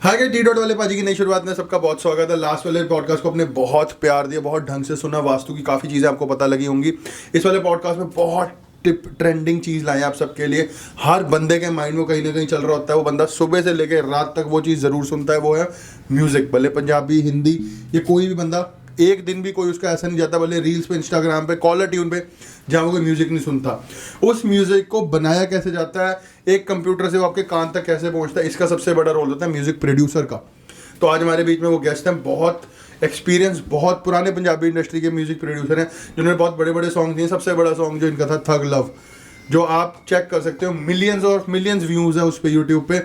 Hi guys, T dot वाले पाजी की नई शुरुआत में सबका बहुत स्वागत है। लास्ट वाले पॉडकास्ट को आपने बहुत प्यार दिया, बहुत ढंग से सुना, वास्तु की काफ़ी चीज़ें आपको पता लगी होंगी। इस वाले पॉडकास्ट में बहुत टिप ट्रेंडिंग चीज़ लाए हैं आप सबके लिए। हर बंदे के माइंड में कहीं ना कहीं चल रहा होता है, वो बंदा सुबह से लेकर रात तक वो चीज़ ज़रूर सुनता है, वो है म्यूज़िक। भले पंजाबी, हिंदी, ये कोई भी बंदा एक दिन भी कोई उसका ऐसा नहीं जाता, भले रील्स पे, इंस्टाग्राम पे, कॉलर ट्यून पे, जहाँ वो कोई म्यूज़िक नहीं सुनता। उस म्यूज़िक को बनाया कैसे जाता है, एक कंप्यूटर से वो आपके कान तक कैसे पहुँचता है, इसका सबसे बड़ा रोल होता है म्यूज़िक प्रोड्यूसर का। तो आज हमारे बीच में वो गेस्ट हैं, बहुत एक्सपीरियंस, बहुत पुराने पंजाबी इंडस्ट्री के म्यूज़िक प्रोड्यूसर हैं, जिन्होंने बहुत बड़े बड़े सॉन्ग दिए। सबसे बड़ा सॉन्ग जो इनका था थग लव, जो आप चेक कर सकते हो, मिलियंस और मिलियंस व्यूज़ है उस पर यूट्यूब पे।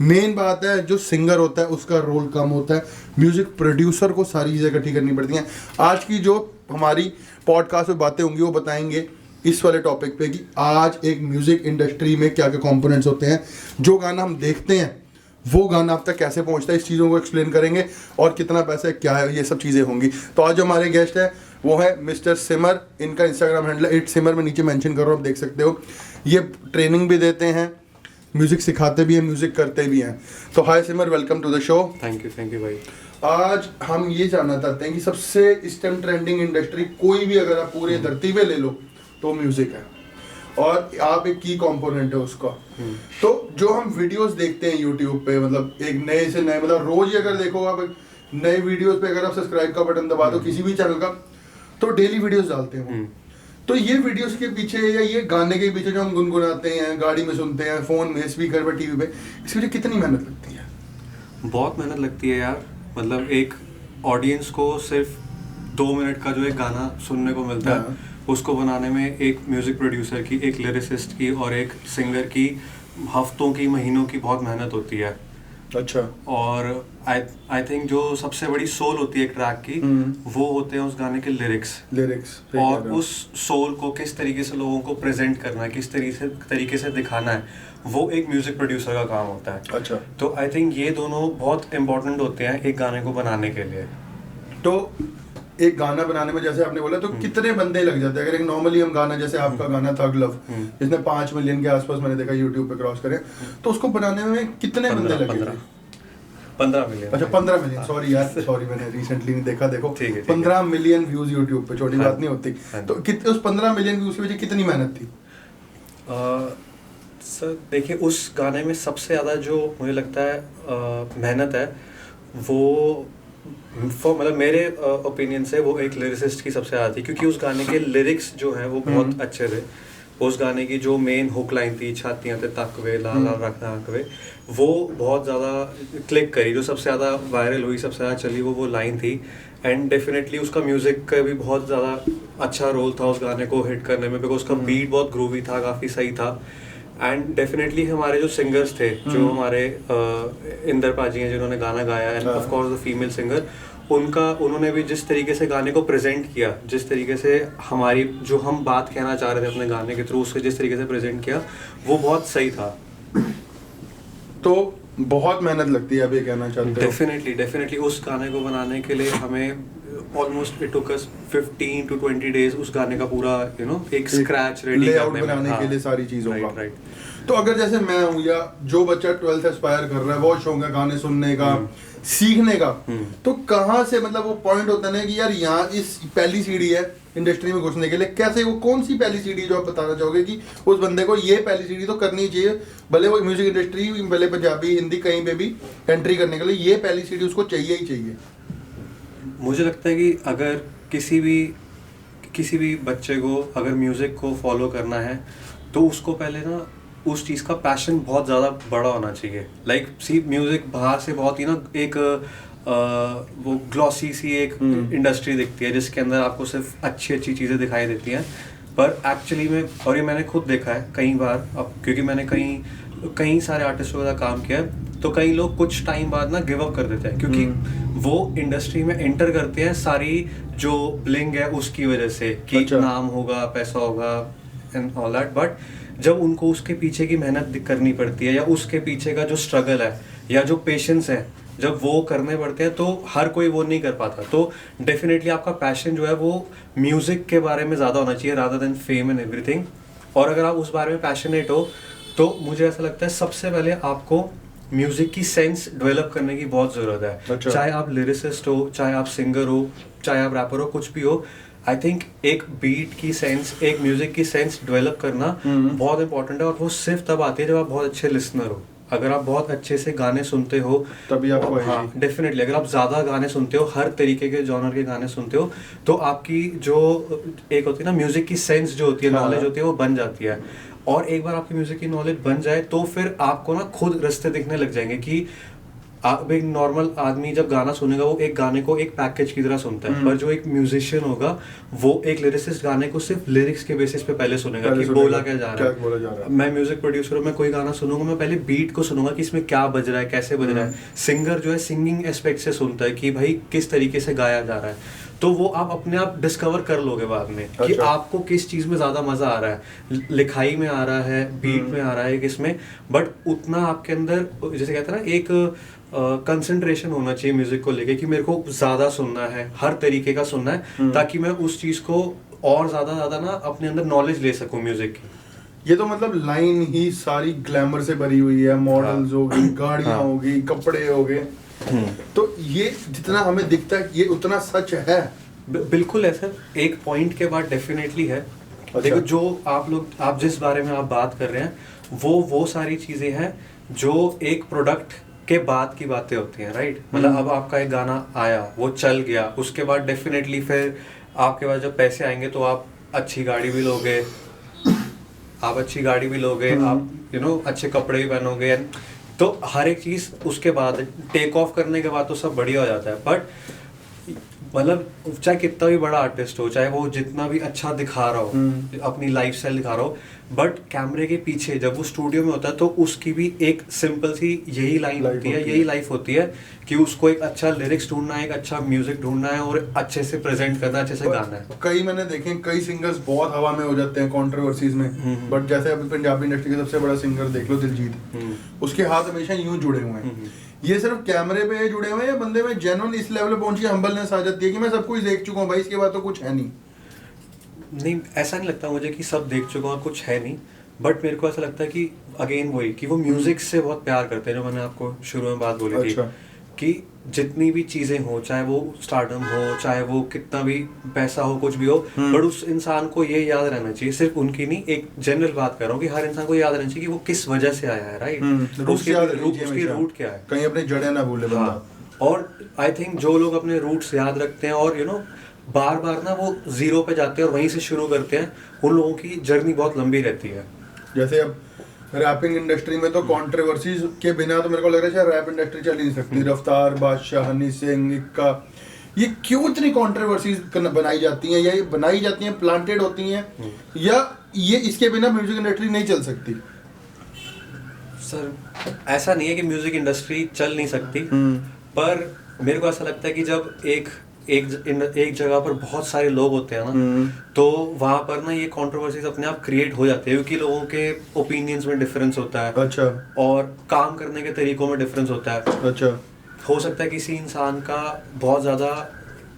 मेन बात है, जो सिंगर होता है उसका रोल कम होता है, म्यूज़िक प्रोड्यूसर को सारी चीज़ें इकट्ठी करनी पड़ती हैं। आज की जो हमारी पॉडकास्ट में बातें होंगी वो बताएंगे इस वाले टॉपिक पे कि आज एक म्यूज़िक इंडस्ट्री में क्या क्या कंपोनेंट्स होते हैं, जो गाना हम देखते हैं वो गाना आप तक कैसे पहुंचता है, इस चीज़ों को एक्सप्लेन करेंगे, और कितना पैसा है, क्या है, ये सब चीज़ें होंगी। तो आज जो हमारे गेस्ट है वो है मिस्टर सिमर। इनका इंस्टाग्राम हैंडल इट सिमर, मैं नीचे मेंशन कर रहा हूँ, आप देख सकते हो। ये ट्रेनिंग भी देते हैं, म्यूज़िक सिखाते भी हैं, म्यूज़िक करते भी हैं। तो hi Simar, welcome to the show. Thank you भाई। आज हम ये जानना चाहते हैं कि सबसे इस टाइम ट्रेंडिंग इंडस्ट्री कोई भी अगर आप पूरी धरती पे ले लो तो म्यूज़िक है, और आप एक की कंपोनेंट है उसका। तो जो हम वीडियोस देखते हैं यूट्यूब पे, मतलब एक नए से नए, मतलब रोज ही अगर देखो आप नए वीडियोस पे, अगर आप सब्सक्राइब का बटन दबा दो किसी भी चैनल का, तो डेली वीडियोस डालते हैं। तो ये वीडियोस के पीछे या ये गाने के पीछे जो हम गुनगुनाते हैं, गाड़ी में सुनते हैं, फोन में, स्पीकर पे, टीवी पे, इसके लिए कितनी मेहनत लगती है? बहुत मेहनत लगती है यार। मतलब एक ऑडियंस को सिर्फ 2 मिनट का जो एक गाना सुनने को मिलता है, उसको बनाने में एक म्यूज़िक प्रोड्यूसर की, एक लिरिसिस्ट की और एक सिंगर की हफ्तों की, महीनों की बहुत मेहनत होती है। अच्छा। और आई थिंक जो सबसे बड़ी सोल होती है एक ट्रैक की, वो होते हैं उस गाने के लिरिक्स। और उस सोल को किस तरीके से लोगों को प्रेजेंट करना है, किस तरीके से दिखाना है, वो एक म्यूज़िक प्रोड्यूसर का काम होता है। अच्छा। तो आई थिंक ये दोनों बहुत इंपॉर्टेंट होते हैं एक गाने को बनाने के लिए। तो एक गाना बनाने में, जैसे आपने बोला, तो कितने बंदे लग जाते हैं? अगर एक नॉर्मली हम गाना, जैसे आपका गाना थग लव, इसने 5 मिलियन के आसपास मैंने देखा यूट्यूब पे क्रॉस करे, तो उसको बनाने में कितने बंदे लगे थे? 15 मिलियन। अच्छा, 15 मिलियन। सॉरी यार, सॉरी, मैंने रिसेंटली नहीं देखा। देखो, 15 मिलियन व्यूज यूट्यूब पे, छोटी बात नहीं होती। तो उस 15 मिलियन व्यूज की वजह कितनी मेहनत थी? सर देखिए, उस गाने में सबसे ज़्यादा जो मुझे लगता है मेहनत है, वो मतलब मेरे ओपिनियन से वो एक लिरिसिस्ट की सबसे ज़्यादा थी, क्योंकि उस गाने के लिरिक्स जो हैं वो बहुत अच्छे थे। उस गाने की जो मेन हुक लाइन थी, छातियाँ ते तकवे लाल लाल रखना हकवे, वो बहुत ज़्यादा क्लिक करी। जो सबसे ज़्यादा वायरल हुई, सबसे ज़्यादा चली, वो लाइन थी। एंड डेफिनेटली उसका म्यूज़िक का भी बहुत ज़्यादा अच्छा रोल था उस गाने को हिट करने में, बिकॉज उसका बीट बहुत ग्रूवी था, काफ़ी सही था। एंड डेफिनेटली हमारे जो सिंगर्स थे, जो हमारे इंदर पाजी हैं जिन्होंने गाना गाया, end of course the female singer, उन्होंने भी जिस तरीके से गाने को प्रेजेंट किया, जिस तरीके से हमारी जो हम बात कहना चाह रहे थे अपने गाने के थ्रू, उससे जिस तरीके से प्रेजेंट किया, वो बहुत सही था। तो बहुत मेहनत लगती है, अब ये कहना चाहते हो? डेफिनेटली उस गाने को बनाने के लिए हमें almost it took us 15 to 20 days उस गाने का पूरा एक स्क्रैच रेडी बनाने के लिए सारी चीज़ों का। राइट। तो अगर जैसे मैं हूँ, या जो बच्चा 12th एस्पायर कर रहा है, बहुत शौक है गाने सुनने का, सीखने का, तो कहाँ से, मतलब वो पॉइंट होता है कि यार यहाँ इस पहली सीढ़ी है इंडस्ट्री में घुसने के लिए, कैसे, वो कौन सी पहली सीढ़ी जो आप बताना चाहोगे कि उस बंदे को ये पहली सीढ़ी तो करनी चाहिए, भले वो म्यूजिक इंडस्ट्री, भले पंजाबी, हिंदी, कहीं पे भी एंट्री करने के लिए ये पहली सीढ़ी उसको चाहिए ही चाहिए? मुझे लगता है कि अगर किसी भी बच्चे को अगर म्यूज़िक को फॉलो करना है, तो उसको पहले ना उस चीज़ का पैशन बहुत ज़्यादा बड़ा होना चाहिए। लाइक सी म्यूज़िक बाहर से बहुत ही ना एक वो ग्लॉसी सी एक इंडस्ट्री दिखती है, जिसके अंदर आपको सिर्फ अच्छी चीज़ें दिखाई देती हैं, पर एक्चुअली में, और ये मैंने खुद देखा है कई बार, अब क्योंकि मैंने कई सारे आर्टिस्टों के साथ काम किया है, तो कई लोग कुछ टाइम बाद ना गिव अप कर देते हैं, क्योंकि वो इंडस्ट्री में एंटर करते हैं सारी जो ब्लिंग है उसकी वजह से, कि अच्छा, नाम होगा, पैसा होगा एंड ऑल दैट, बट जब उनको उसके पीछे की मेहनत करनी पड़ती है, या उसके पीछे का जो स्ट्रगल है, या जो पेशेंस है, जब वो करने पड़ते हैं, तो हर कोई वो नहीं कर पाता। तो डेफिनेटली आपका पैशन जो है वो म्यूज़िक के बारे में ज़्यादा होना चाहिए, rather than fame and everything. और अगर आप उस बारे में पैशनेट हो, तो मुझे ऐसा लगता है सबसे पहले आपको म्यूजिक की सेंस डेवलप करने की बहुत जरूरत है। अच्छा। चाहे आप लिरिसिस्ट हो, चाहे आप सिंगर हो, चाहे आप रैपर हो, कुछ भी हो, आई थिंक एक बीट की सेंस, एक म्यूजिक की सेंस डेवलप करना बहुत इंपॉर्टेंट है। और वो सिर्फ तब आती है जब आप बहुत अच्छे लिसनर हो। अगर आप बहुत अच्छे से गाने सुनते हो तभी आपको हाँ आएगी। डेफिनेटली, अगर आप ज़्यादा गाने सुनते हो, हर तरीके के जॉनर के गाने सुनते हो, तो आपकी जो एक होती है ना म्यूजिक की सेंस जो होती है, हाँ। नॉलेज होती है, वो बन जाती है। और एक बार आपकी म्यूजिक की नॉलेज बन जाए तो फिर आपको ना खुद रास्ते दिखने लग जाएंगे कि आप एक नॉर्मल आदमी जब गाना सुनेगा वो एक गाने को एक पैकेज की तरह सुनता है, पर जो एक म्यूजिशियन होगा वो एक लिरिसिस्ट गाने को सिर्फ लिरिक्स के बेसिस पे पहले सुनेगा कि बोला क्या जा रहा है। मैं म्यूजिक प्रोड्यूसर हूँ, मैं कोई गाना सुनूंगा, मैं पहले बीट को सुनूंगा कि इसमें क्या बज रहा है, कैसे बज रहा है। सिंगर जो है सिंगिंग एस्पेक्ट से सुनता है कि भाई किस तरीके से गाया जा रहा है, तो वो आप अपने आप डिस्कवर कर लोगे बाद में कि अच्छा। आपको किस चीज में ज्यादा मजा आ रहा है, लिखाई में आ रहा है, बीट में आ रहा है, किसमें। बट उतना आपके अंदर जैसे कहते हैं ना एक कंसंट्रेशन होना चाहिए म्यूजिक को लेके कि मेरे को ज्यादा सुनना है, हर तरीके का सुनना है, ताकि मैं उस चीज को और ज्यादा ना अपने अंदर नॉलेज ले सकूं म्यूजिक की। ये तो मतलब लाइन ही सारी ग्लैमर से भरी हुई है, मॉडल्स हो गई, गाड़ियां हाँ। हो गई, कपड़े हो गए, तो ये जितना हमें दिखता है ये उतना सच है। बिल्कुल है सर, एक पॉइंट के बाद डेफिनेटली है। अच्छा। देखो जो आप जिस बारे में आप बात कर रहे हैं वो सारी चीजें हैं जो एक प्रोडक्ट के बाद की बातें होती हैं, राइट। मतलब अब आपका एक गाना आया, वो चल गया, उसके बाद डेफिनेटली फिर आपके पास जब पैसे आएंगे तो आप अच्छी गाड़ी भी लोगे, आप अच्छे कपड़े भी पहनोगे, तो हर एक चीज उसके बाद टेक ऑफ करने के बाद तो सब बढ़िया हो जाता है। बट मतलब चाहे कितना भी बड़ा आर्टिस्ट हो, चाहे वो जितना भी अच्छा दिखा रहा हो, अपनी लाइफस्टाइल दिखा रहा हो, बट कैमरे के पीछे जब वो स्टूडियो में होता है तो उसकी भी एक सिंपल सी यही लाइन होती है, यही लाइफ होती है कि उसको एक अच्छा लिरिक्स ढूंढना है, एक अच्छा म्यूजिक ढूंढना है और अच्छे से प्रेजेंट करना है, अच्छे से गाना है। कई मैंने देखे, कई सिंगर्स बहुत हवा में हो जाते हैं कंट्रोवर्सीज में, बट जैसे अभी पंजाबी इंडस्ट्री के सबसे बड़ा सिंगर देख लो दिलजीत, उसके हाथ हमेशा यूं जुड़े हुए हैं। ये सिर्फ कैमरे पे जुड़े हुए हैं या बंदे में जेन्युइन इस लेवल पे पहुंची हम्बलनेस आ जाती है कि मैं सब कुछ देख चुका हूँ भाई, इसके बाद तो कुछ है नहीं? नहीं, ऐसा नहीं लगता मुझे कि सब देख चुका हूँ, कुछ है नहीं। बट मेरे को ऐसा लगता है कि अगेन वही कि वो म्यूजिक से बहुत प्यार करते हैं, जो मैंने आपको शुरू में बात बोली थी कि जितनी भी चीजें हो, चाहे वो स्टारडम हो, चाहे वो कितना भी पैसा हो, कुछ भी हो, बट उस इंसान को ये याद रहना चाहिए, सिर्फ उनकी नहीं, एक जनरल बात कर रहा हूँ कि हर इंसान को याद रहना चाहिए कि वो किस वजह से आया है, राइट। उसकी रूट क्या है, कहीं अपने जड़ें ना भूले बंदा। और आई थिंक जो लोग अपने रूट्स याद रखते हैं और बार बार ना वो जीरो पे जाते हैं और वहीं से शुरू करते हैं, उन लोगों की जर्नी बहुत लंबी रहती है। जैसे अब रैपिंग इंडस्ट्री में तो कंट्रोवर्सीज के बिना तो मेरे को लग रहा है रैप इंडस्ट्री चल ही नहीं सकती। रफ्तार, बादशाह, हनी सिंह, इक्का, ये क्यों इतनी कंट्रोवर्सीज बनाई जाती हैं, या ये बनाई जाती हैं प्लांटेड होती हैं, या ये इसके बिना म्यूजिक इंडस्ट्री नहीं चल सकती? सर ऐसा नहीं है कि म्यूजिक इंडस्ट्री चल नहीं सकती, पर मेरे को ऐसा लगता है कि जब एक जगह पर बहुत सारे लोग होते हैं ना, तो वहां पर ना ये कंट्रोवर्सीज अपने आप क्रिएट हो जाते हैं, क्योंकि लोगों के ओपिनियंस में डिफरेंस होता है। अच्छा। और काम करने के तरीकों में डिफरेंस होता है। अच्छा। हो सकता है किसी इंसान का बहुत ज़्यादा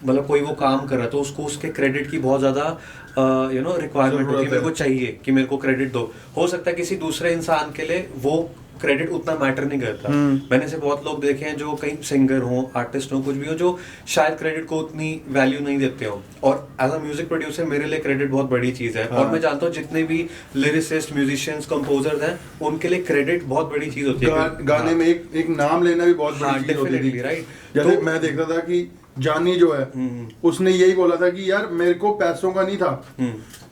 मतलब कोई वो काम कर रहा है तो उसको उसके क्रेडिट की बहुत ज़्यादा रिक्वायरमेंट होती है, मेरे को चाहिए कि मेरे को क्रेडिट दो। हो सकता है किसी दूसरे इंसान के लिए वो क्रेडिट उतना मैटर नहीं करता। मैंने ऐसे बहुत लोग देखे हैं जो कहीं सिंगर हो, आर्टिस्ट हो, कुछ भी हो, जो शायद क्रेडिट को उतनी वैल्यू नहीं देते हो, और एज अ म्यूजिक प्रोड्यूसर मेरे लिए क्रेडिट बहुत बड़ी चीज़ है। और मैं जानता हूँ जितने भी लिरिसिस्ट, म्यूजिशियंस, कंपोजर्स हैं, उनके लिए क्रेडिट बहुत बड़ी चीज़ होती है। गाने में एक नाम लेना भी बहुत बड़ी चीज़ होती थी, राइट। जैसे मैं देखता था कि जानी जो है उसने यही बोला था कि यार मेरे को पैसों का नहीं था,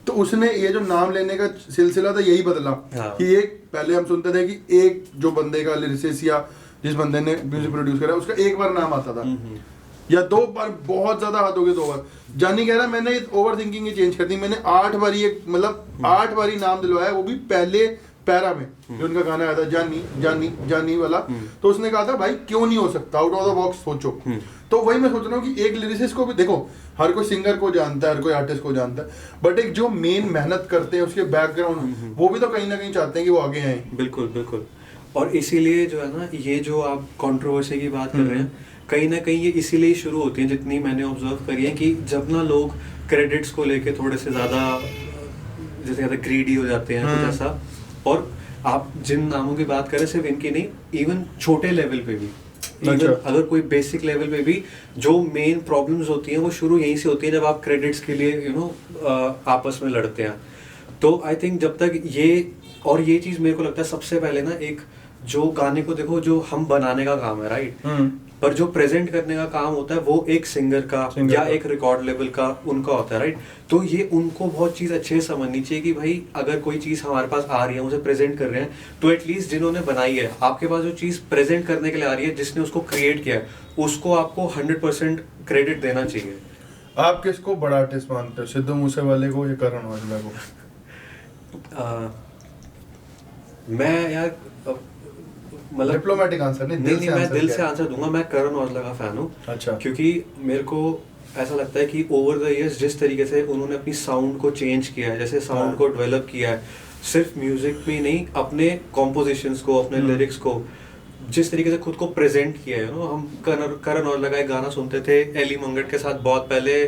तो उसने ये जो नाम लेने का सिलसिला था यही बदला। कि एक पहले हम सुनते थे कि एक जो बंदे का लिरिसिस्ट या जिस बंदे ने म्यूजिक प्रोड्यूस करा उसका एक बार नाम आता था, या 2 बार, बहुत ज्यादा हद हो गई 2 बार। जानी कह रहा मैंने ओवर थिंकिंग चेंज कर दी, मैंने 8 बारी मतलब 8 बारी नाम दिलवाया, वो भी पहले पैरा में जो उनका गाना आया था जानी जानी जानी वाला। तो उसने कहा था भाई क्यों नहीं हो सकता, आउट ऑफ द बॉक्स सोचो। तो वही मैं सोच रहा हूँ कि एक लिरिसिस्ट को भी देखो, हर कोई सिंगर को जानता है, हर कोई आर्टिस्ट को जानता है, बट एक जो मेन मेहनत करते हैं उसके बैकग्राउंड, वो भी तो कहीं ना कहीं चाहते हैं कि वो आगे आए। बिल्कुल बिल्कुल। और इसीलिए जो है ना, ये जो आप कंट्रोवर्सी की बात कर रहे हैं, कहीं ना कहीं ये इसीलिए शुरू होती है, जितनी मैंने ऑब्जर्व करी है, कि जब ना लोग क्रेडिट्स को लेके थोड़े से ज़्यादा जैसे कहते हैं ग्रीडी हो जाते हैं, कुछ ऐसा। और आप जिन नामों की बात करें सिर्फ इनकी नहीं, इवन छोटे लेवल पे भी, अच्छा। अगर कोई बेसिक लेवल पे भी जो मेन प्रॉब्लम्स होती हैं वो शुरू यहीं से होती है जब आप क्रेडिट्स के लिए आपस में लड़ते हैं। तो आई थिंक जब तक ये चीज़ मेरे को लगता है सबसे पहले ना, एक जो गाने को देखो जो हम बनाने का काम है राइट, पर जो प्रेजेंट करने का काम होता है वो एक सिंगर का या एक रिकॉर्ड लेवल का उनका होता है राइट। तो ये उनको बहुत चीज़ अच्छे से समझनी चाहिए कि भाई अगर कोई चीज़ हमारे पास आ रही है, उसे प्रेजेंट कर रहे हैं, तो एटलीस्ट जिन्होंने बनाई है, आपके पास जो चीज़ प्रेजेंट करने के लिए आ रही है, जिसने उसको क्रिएट किया है, उसको आपको 100% क्रेडिट देना चाहिए। आप किसको बड़ा आर्टिस्ट मानते हो, सिद्धू मूसेवाले को या करण औजला को? मैं यार मतलब डिप्लोमेटिक आंसर नहीं, मैं दिल से आंसर दूंगा, मैं करण औजला का फैन हूँ। अच्छा। क्योंकि मेरे को ऐसा लगता है कि ओवर द इयर्स जिस तरीके से उन्होंने अपनी साउंड को चेंज किया है, जैसे साउंड को डेवलप किया है, सिर्फ म्यूजिक में नहीं, अपने कॉम्पोजिशंस को, अपने लिरिक्स को, जिस तरीके से खुद को प्रेजेंट किया है हम करण औजला का एक गाना सुनते थे एली मंगट के साथ बहुत पहले,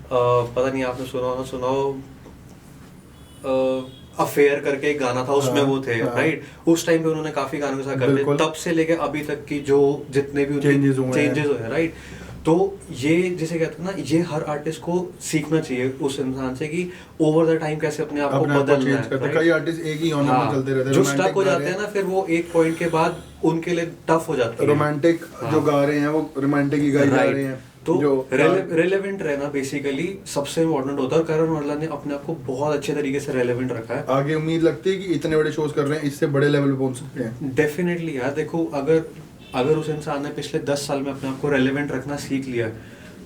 पता नहीं आपने सुना हो, अफेयर करके एक गाना था, उसमें वो थे राइट। उस टाइम पे उन्होंने काफी गानों के साथ करते, तब से लेके अभी तक की जो जितने भी चेंजेस हुए हैं राइट। तो ये जिसे कहते हैं ना, ये हर आर्टिस्ट को सीखना चाहिए उस इंसान से कि ओवर द टाइम कैसे अपने आप को बदलना है। कई आर्टिस्ट एक ही ऑनर में चलते रहते हैं, जो स्टक हो जाते हैं ना, फिर वो एक पॉइंट के बाद उनके लिए टफ हो जाता है। रोमांटिक जो गा रहे हैं वो रोमांटिक ही गा रहे हैं, तो रेलेवेंट रहना बेसिकली सबसे इम्पोर्टेंट होता है, और करण औजला ने अपने आप को बहुत अच्छे तरीके से रेलेवेंट रखा है। आगे उम्मीद लगती है कि इतने बड़े शोज कर रहे हैं, इससे बड़े लेवल पे पहुंच सकते हैं। डेफिनेटली यार, देखो अगर उस इंसान ने पिछले 10 साल में अपने आप को रेलेवेंट रखना सीख लिया,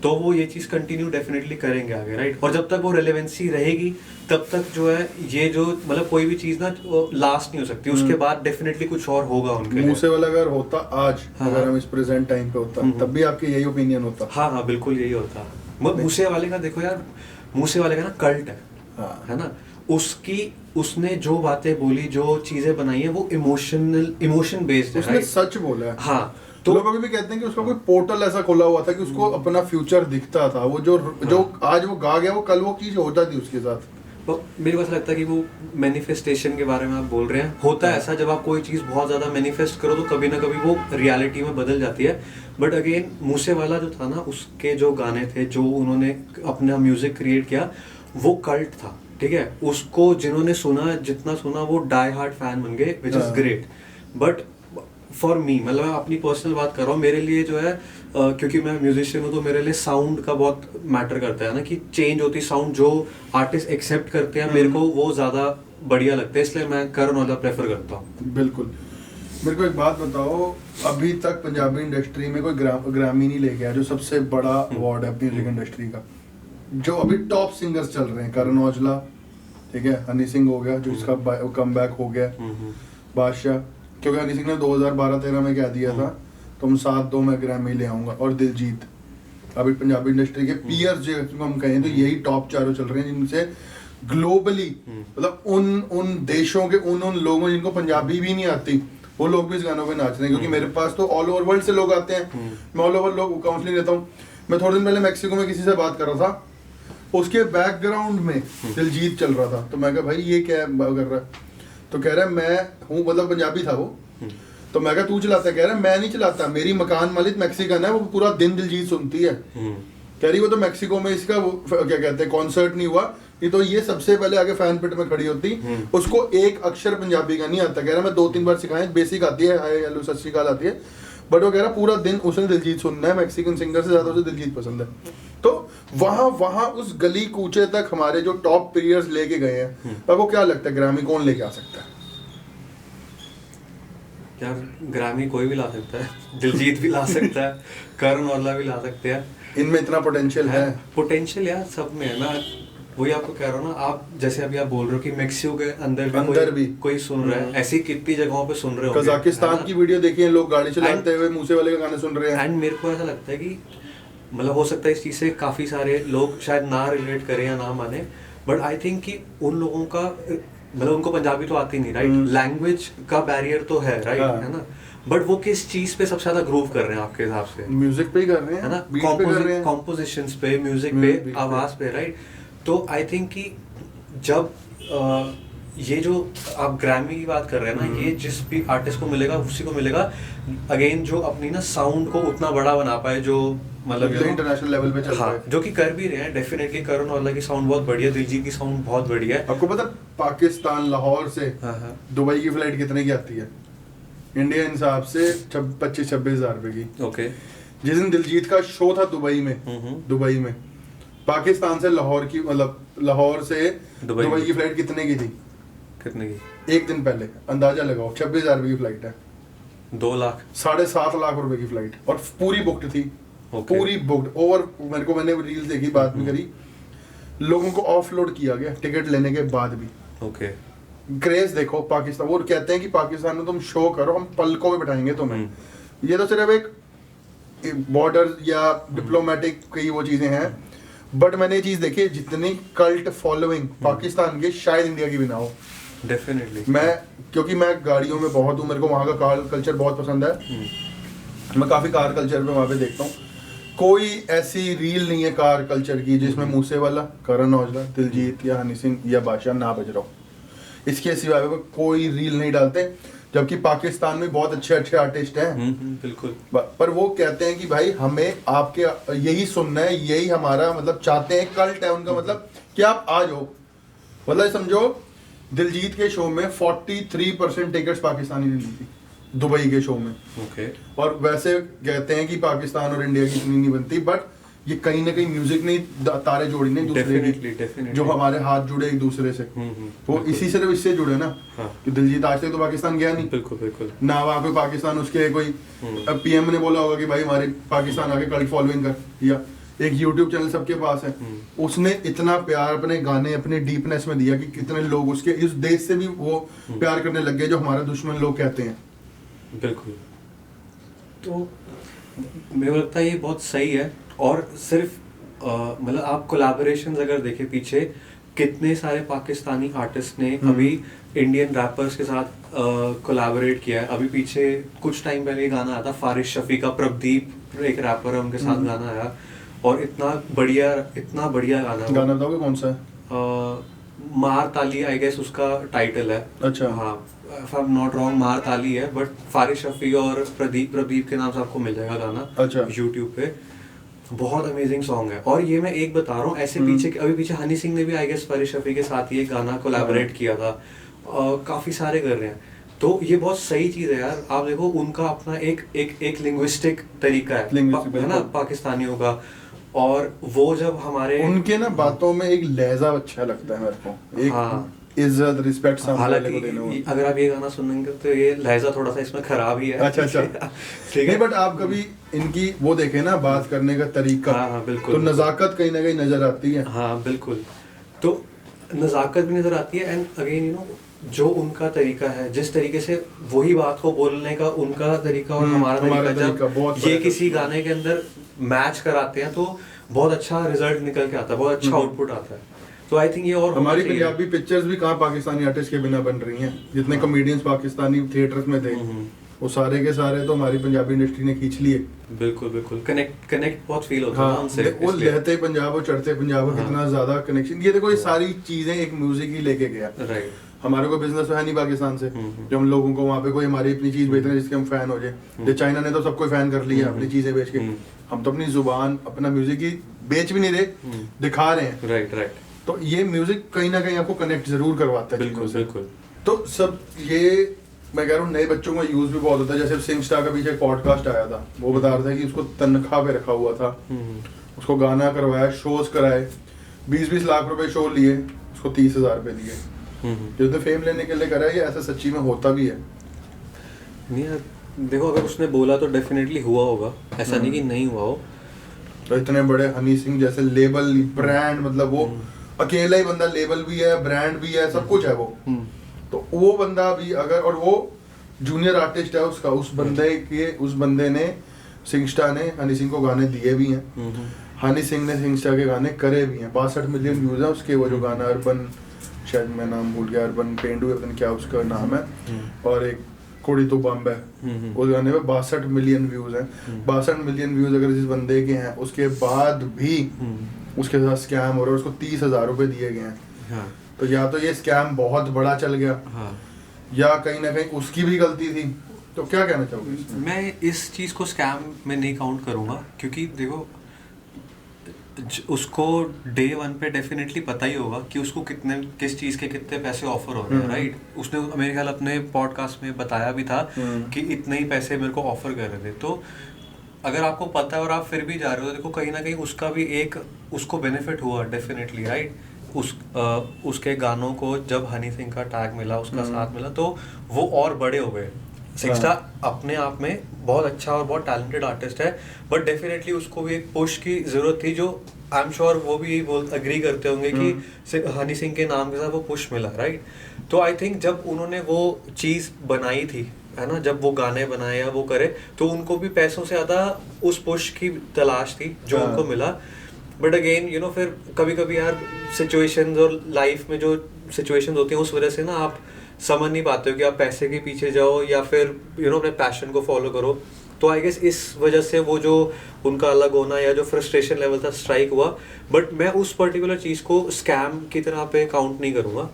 तो वो ये चीज़ कंटिन्यू डेफिनेटली करेंगे आगे राइट। और जब तक वो रेलेवेंसी रहेगी तब तक जो है ये जो मतलब कोई भी चीज़ ना लास्ट नहीं हो सकती, उसके बाद डेफिनेटली कुछ और होगा उनके लिए। मूसेवाला अगर होता आज, अगर हम इस प्रेजेंट टाइम पे होता, तब भी आपके यही ओपिनियन होता? हाँ, बिल्कुल यही होता। मूसेवाले का देखो यार, मूसेवाले का ना कल्ट है ना, उसने जो बातें बोली, जो चीजें बनाई है, वो इमोशन बेस्ड है, उसने सच बोला है। हाँ, तो लोग अभी भी कहते हैं कि उसका कोई पोर्टल ऐसा खोला हुआ था कि उसको अपना फ्यूचर दिखता था, वो जो आज वो गा गया, वो कल वो चीज होता थी उसके साथ। तो मेरे को ऐसा लगता है कि वो मैनिफेस्टेशन के बारे में आप बोल रहे हैं, होता है ऐसा, जब आप कोई चीज़ बहुत ज़्यादा मैनिफेस्ट करो तो कभी ना कभी वो रियलिटी में बदल जाती है। बट अगेन मूसेवाला जो था ना, उसके जो गाने थे, जो उन्होंने अपना म्यूजिक क्रिएट किया, वो कल्ट था, ठीक है। उसको जिन्होंने सुना, जितना सुना, वो डाई हार्ड फैन बन गए, which is great. But for me, मतलब मैं अपनी पर्सनल बात कर रहा हूँ, मेरे लिए जो है क्योंकि मैं म्यूजिशियन हूँ, तो मेरे लिए साउंड का बहुत मैटर करता है ना, कि चेंज होती साउंड, जो आर्टिस्ट एक्सेप्ट करते हैं, मेरे को वो ज़्यादा बढ़िया लगता है, इसलिए मैं करण औजला प्रेफर करता हूँ। बिल्कुल। मेरे को एक बात बताओ, अभी तक पंजाबी इंडस्ट्री में कोई ग्रामी नहीं लेके आया, जो सबसे बड़ा अवार्ड है म्यूजिक इंडस्ट्री का। जो अभी टॉप सिंगर्स चल रहे हैं, करण औजला, ठीक है, हनी सिंह हो गया जो इसका कमबैक हो गया, बादशाह, क्योंकि हनी सिंह ने 2012-13 में क्या दिया था, तुम साथ दो मैं ग्रैमी ले आऊंगा, और दिलजीत। अभी पंजाबी इंडस्ट्री के पीयर्स जो हम कहें तो यही टॉप चारों चल रहे हैं, जिनसे ग्लोबली मतलब उन देशों के उन लोगों जिनको पंजाबी भी नहीं आती, वो लोग भी इस गानों पे नाच रहे हैं। क्योंकि मेरे पास तो ऑल ओवर वर्ल्ड से लोग आते हैं, मैं ऑल ओवर लोग काउंसलिंग देता हूँ। मैं थोड़े दिन पहले मैक्सिको में किसी से बात कर रहा था, उसके बैकग्राउंड में दिलजीत चल रहा था, तो मैं कहा भाई ये क्या कर रहा है, तो कह रहा है मैं हूँ, मतलब पंजाबी था वो, तो मैं कहा तू चलाता है, कह रहा है मैं नहीं चलाता, मेरी मकान मालिक मैक्सिकन है, वो पूरा दिन दिलजीत सुनती है। कह रही वो तो मैक्सिको में इसका वो क्या कहते हैं कॉन्सर्ट नहीं हुआ, ये तो ये सबसे पहले आगे फैन पिट में खड़ी होती, उसको एक अक्षर पंजाबी का नहीं आता। कह रहा मैं 2-3 बार सिखाया, बेसिक आती है, हाय हेलो सत श्री अकाल आती है, बट वो कह रहा पूरा दिन उसने दिलजीत सुनना है, मैक्सिकन सिंगर से ज्यादा उसे दिलजीत पसंद है। तो वहाँ उस गली कूचे तक हमारे जो टॉप प्लेयर्स लेके गए हैं, आपको क्या लगता है ग्रैमी कौन लेके आ सकता है? यार ग्रैमी कोई भी ला सकता है, दिलजीत भी ला सकता है, करण औजला भी ला सकते हैं, इनमें इतना पोटेंशियल है। पोटेंशियल यार सब में है। मैं वही आपको कह रहा हूँ ना, आप जैसे अभी आप बोल रहे हो कि मैक्सिको के अंदर भी कोई सुन रहा है, ऐसी कितनी जगहों पे सुन रहे हो। कजाकिस्तान की वीडियो देखी है, लोग गाड़ी चलाते हुए मूसेवाले का गाना सुन रहे हैं। एंड मेरे को ऐसा लगता है कि मतलब हो सकता है इस चीज़ से काफ़ी सारे लोग शायद ना रिलेट करें या ना माने, बट आई थिंक कि उन लोगों का मतलब उनको पंजाबी तो आती नहीं राइट, लैंग्वेज का बैरियर तो है राइट, है ना, बट वो किस चीज पे सबसे ज्यादा ग्रूव कर रहे हैं आपके हिसाब से? म्यूजिक पे ही कर रहे हैं, है ना, कॉम्पोजिशंस पे, म्यूजिक पे, आवाज पे राइट। तो आई थिंक कि जब ये जो आप ग्रैमी की बात कर रहे हैं ना, ये जिस भी आर्टिस्ट को मिलेगा उसी को मिलेगा अगेन जो अपनी ना साउंड को उतना बड़ा बना पाए, जो मतलब इंटरनेशनल लेवल पे चल रहा हाँ, है, जो कि कर भी रहे हैं डेफिनेटली। करण औजला की साउंड बहुत बढ़िया, दिलजीत की साउंड बहुत बढ़िया है। आपको पता पाकिस्तान लाहौर से हाँ। दुबई की फ्लाइट कितने की आती है इंडियन हिसाब से? 25-26 हज़ार रुपए की। ओके। जिस दिन दिलजीत का शो था दुबई में पाकिस्तान से लाहौर की, मतलब लाहौर से दुबई की फ्लाइट कितने की थी? कितने की? एक दिन पहले अंदाजा लगाओ, 26,000 रुपए की फ्लाइट है। 2 लाख 7.5 लाख रुपए की फ्लाइट, और पूरी बुक्ड थी। Okay. पूरी बुक्ड ओवर। मैंने रील देखी, बात भी करी, लोगों को ऑफलोड किया गया टिकट लेने के बाद भी। ओके। क्रेज देखो पाकिस्तान, वो कहते हैं कि पाकिस्तान में तुम शो करो, हम पलकों में बैठाएंगे तुम्हें। ये तो सिर्फ एक बॉर्डर या डिप्लोमेटिक की वो चीजें हैं, बट मैंने ये चीज देखी, जितनी कल्ट फॉलोइंग पाकिस्तान की शायद इंडिया की भी ना हो। डेफिनेटली। क्योंकि मैं गाड़ियों में बहुत हूँ, मेरे को वहाँ का कार कल्चर बहुत पसंद है। मैं काफी कार कल्चर पे वहाँ पे देखता हूँ। कोई ऐसी रील नहीं है कार कल्चर की जिसमें मूसेवाला, करण औजला, दिलजीत या हनी सिंह या बादशाह ना बज रहा हो। इसके सिवाय वो कोई रील नहीं डालते, जबकि पाकिस्तान में बहुत अच्छे अच्छे आर्टिस्ट हैं। बिल्कुल। पर वो कहते हैं कि भाई हमें आपके यही सुनना है, यही हमारा मतलब चाहते हैं, कल्ट है उनका, मतलब कि आप आ जाओ। मतलब समझो दिलजीत के शो में 43% टिकट्स पाकिस्तानी ने ली थी दुबई के शो में। ओके। और वैसे कहते हैं कि पाकिस्तान और इंडिया की इतनी नहीं बनती, बट ये कहीं ना कहीं म्यूजिक ने तारे जोड़ी ने दूसरे की, जो हमारे हाथ जुड़े एक दूसरे से, वो इसी सिर्फ इससे जुड़े ना। हाँ। कि दिलजीत आज तक तो पाकिस्तान गया नहीं, बिल्कुल बिल्कुल ना वहाँ पे पाकिस्तान उसके कोई पीएम ने बोला होगा कि भाई हमारे पाकिस्तान आके कल्ट फॉलोइंग कर, या एक यूट्यूब चैनल सबके पास है। उसने इतना प्यार अपने गाने, अपने डीपनेस में दिया कि कितने लोग उसके इस देश से भी वो प्यार करने लग गए, जो हमारा दुश्मन लोग कहते हैं। बिल्कुल। तो मेरे को लगता है ये बहुत सही है। और सिर्फ मतलब आप कोलैबोरेशंस अगर देखें पीछे, कितने सारे पाकिस्तानी आर्टिस्ट ने अभी इंडियन रैपर्स के साथ कोलैबोरेट किया है। अभी पीछे कुछ टाइम पहले गाना आया था फारिश शफी का, प्रदीप एक रैपर है, उनके साथ गाना आया, और इतना बढ़िया गाना बताओगे कौन सा है? मार ताली आई गेस उसका टाइटल है। अच्छा। हाँ, if I'm not wrong, मार ताली है, बट फारिश शफी और प्रदीप के नाम से आपको मिल जाएगा गाना। अच्छा। YouTube पे बहुत अमेजिंग सॉन्ग है। और ये मैं एक बता रहा हूँ, ऐसे अभी पीछे हनी सिंह ने भी आई गेस फारिश शफी के साथ ये गाना कोलैबोरेट किया था। काफी सारे कर रहे हैं, तो ये बहुत सही चीज है यार। आप देखो उनका अपना एक लिंग्विस्टिक तरीका है ना पाकिस्तानियों का, और वो जब हमारे उनके ना बातों में एक लहजा अच्छा लगता है मेरे को, एक हाँ, इज्जत रिस्पेक्ट हालांकि अगर आप ये गाना सुनेंगे तो ये लहजा थोड़ा सा इसमें खराब ही है। अच्छा ठीक है, बट आप कभी इनकी वो देखे ना बात करने का तरीका, हाँ, बिल्कुल, तो नजाकत कहीं ना कहीं नजर आती है। हाँ बिल्कुल, तो नजाकत भी नजर आती है। एंड अगेन जो उनका तरीका है, जिस तरीके से वही बात को बोलने का उनका तरीका और हमारा तरीका, जब ये किसी गाने के अंदर मैच कराते हैं तो बहुत अच्छा रिजल्ट निकल के आता है, बहुत अच्छा आउटपुट आता है। तो आई थिंक ये और हमारी पंजाबी पिक्चर्स भी कहाँ पाकिस्तानी आर्टिस्ट के बिना बन रही हैं। जितने कॉमेडियंस पाकिस्तानी थिएटर्स में थे वो सारे के सारे तो हमारी पंजाबी इंडस्ट्री ने खींच लिए। बिल्कुल कनेक्ट बहुत फील होता है उनसे। वो लहते पंजाब और चढ़ते पंजाब का कितना ज्यादा कनेक्शन। ये देखो ये सारी चीजें एक म्यूजिक ही लेके गया। राइट। हमारे को बिजनेस है नहीं पाकिस्तान से जो हम लोगों को वहाँ पे कोई हमारी अपनी चीज बेच रहे हैं जिसके हम फैन हो जाए। चाइना ने तो सबको फैन कर लिया अपनी चीजें बेच के। हम तो अपनी जुबान अपना म्यूजिक ही बेच भी नहीं रहे, दिखा रहे हैं। राइट। तो ये म्यूजिक कहीं ना कहीं आपको कनेक्ट जरूर करवाता है। बिल्कुल। तो सब ये मैं कह रहा हूँ नए बच्चों का यूज भी बहुत होता है। जैसे सिंगस्टार का पीछे एक पॉडकास्ट आया था, वो बता रहा था कि उसको तनख्वाह पे रखा हुआ था, उसको गाना करवाया, शोज कराए, 20-20 लाख रुपए शो लिए, उसको 30,000 रुपए दिए। जो तो फेम लेने के लिए करा है, ये ऐसा सच्ची में होता भी है। नहीं यार, देखो अगर उसने बोला तो डेफिनेटली हुआ होगा, ऐसा नहीं कि नहीं हुआ हो। तो इतने बड़े हनी सिंह जैसे लेबल ब्रांड, मतलब वो अकेला ही बंदा लेबल भी है, ब्रांड भी है, सब कुछ है वो। तो वो बंदा भी अगर, और वो जूनियर आर्टिस्ट है उसका, उस बंदे ने सिंगस्टार ने हनी सिंह को गाने दिए भी हैं। हनी सिंह ने सिंगस्टार के गाने करे भी हैं। 62 मिलियन व्यूज है उसके। वो जो गाना अर्बन, शायद मैं नाम भूल गया, अर्बन पेंडू पता नहीं क्या उसका नाम है, और एक कोड़ी तो बम्ब है, उस गाने में 62 मिलियन व्यूज हैं। 62 मिलियन व्यूज अगर जिस बंदे के हैं, उसके बाद भी उसके साथ स्कैम हो रहा है, उसको 30,000 रुपए दिए गए हैं। तो या तो ये स्कैम बहुत बड़ा चल गया, हाँ, या कहीं ना कहीं उसकी भी गलती थी। तो क्या कहना चाहोगे इसमें? मैं इस चीज़ को स्कैम में नहीं काउंट करूँगा, क्योंकि देखो उसको डे वन पे डेफिनेटली पता ही होगा कि उसको किस चीज़ के कितने पैसे ऑफर हो रहे हैं, राइट। उसने मेरे ख्याल अपने पॉडकास्ट में बताया भी था कि इतने ही पैसे मेरे को ऑफर कर रहे थे। तो अगर आपको पता है और आप फिर भी जा रहे हो, तो देखो कहीं ना कहीं उसका भी एक उसको बेनिफिट हुआ डेफिनेटली, राइट। उसके गानों को जब हनी सिंह का टैग मिला, उसका साथ मिला, तो वो और बड़े हो गए। सिक्स्टा अपने आप में बहुत अच्छा और बहुत टैलेंटेड आर्टिस्ट है, बट डेफिनेटली उसको भी एक पुश की ज़रूरत थी, जो आई एम श्योर वो भी अग्री करते होंगे कि हनी सिंह के नाम के साथ वो पुश मिला, राइट। तो आई थिंक जब उन्होंने वो चीज़ बनाई थी, है ना, जब वो गाने बनाए या वो करे, तो उनको भी पैसों से ज़्यादा उस पुश की तलाश थी जो उनको मिला। बट अगेन यू नो, फिर कभी कभी यार सिचुएशंस और लाइफ में जो सिचुएशंस होती हैं, उस वजह से ना आप समझ नहीं पाते हो कि आप पैसे के पीछे जाओ या फिर यू नो अपने पैशन को फॉलो करो। तो आई गेस इस वजह से वो जो उनका अलग होना या जो फ्रस्ट्रेशन लेवल था स्ट्राइक हुआ। बट मैं उस पर्टिकुलर चीज़ को स्कैम की तरह पे काउंट नहीं करूँगा,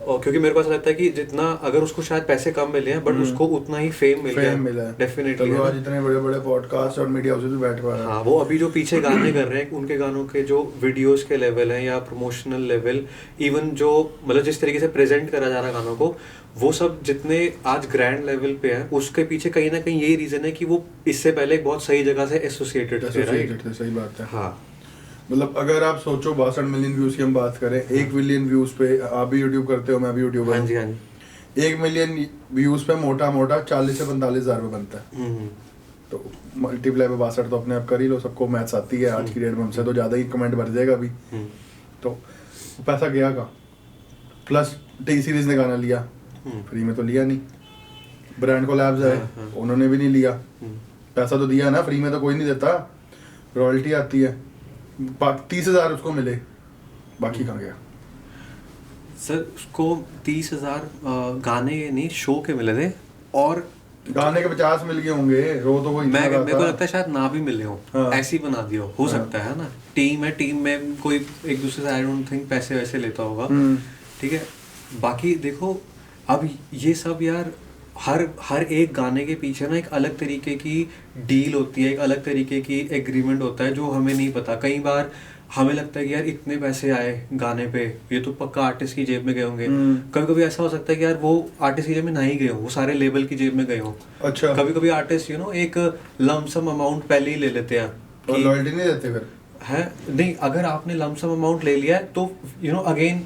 और क्योंकि मेरे को ऐसा लगता है कि जितना अगर उसको शायद पैसे कम मिले हैं, बट उसको उतना ही फेम मिल गया डेफिनेटली। तो आज इतने बड़े बड़े पॉडकास्ट और मीडिया हाउसेस में बैठ पा रहा है। हाँ, वो अभी जो पीछे गाने कर रहे हैं, उनके गानों के जो वीडियोस के लेवल हैं या प्रमोशनल लेवल, इवन जो मतलब जिस तरीके से प्रेजेंट करा जा रहा है गानों को, वो सब जितने आज ग्रैंड लेवल पे हैं, उसके पीछे कहीं ना कहीं यही रीजन है कि वो इससे पहले एक बहुत सही जगह से एसोसिएटेड थे, राइट। सही बात है। हाँ, मतलब अगर आप सोचो 62 मिलियन व्यूज की हम बात करें, 1 मिलियन व्यूज पे आप भी यूट्यूब करते हो, मैं भी यूट्यूबर। हाँ जी, हाँ जी। 1 मिलियन व्यूज पे मोटा 40 से 45 हजार रुपये बनता है। तो मल्टीप्लाई पे 62 तो अपने आप कर ही लो, सबको मैथ्स आती है आज की डेट में, हमसे तो ज़्यादा ही कमेंट भर जाएगा अभी। तो पैसा गया का, प्लस टी सीरीज ने गाना लिया, फ्री में तो लिया नहीं। ब्रांड कोलैब्स है, उन्होंने भी नहीं लिया, पैसा तो दिया ना, फ्री में तो कोई नहीं देता, रॉयल्टी आती है। 30,000 उसको मिले, बाकी कहाँ गया? सर उसको 30,000 गाने नहीं शो के मिले थे, और गाने के 50 मिल गए होंगे, रो तो वही। मेरे को लगता है शायद ना भी मिले हो, हाँ। ऐसी बना दिया हो सकता है ना। टीम है, टीम में कोई एक दूसरे से आई डोंट थिंक पैसे वैसे लेता होगा, ठीक है। बाकी देखो अब ये सब यार, हर एक गाने के पीछे ना एक अलग तरीके की डील होती है, एक अलग तरीके की एग्रीमेंट होता है जो हमें नहीं पता। कई बार हमें लगता है कि यार इतने पैसे आए गाने पे, ये तो पक्का आर्टिस्ट की जेब में गए होंगे। कभी कभी ऐसा हो सकता है कि यार वो आर्टिस्ट की जेब में नहीं गए हो, वो सारे लेबल की जेब में गए हो। अच्छा। कभी कभी आर्टिस्ट यू नो एक लमसम अमाउंट पहले ही ले लेते हैं, और लॉयल्टी नहीं देते फिर है नहीं। अगर आपने लमसम अमाउंट ले लिया है तो यू नो अगेन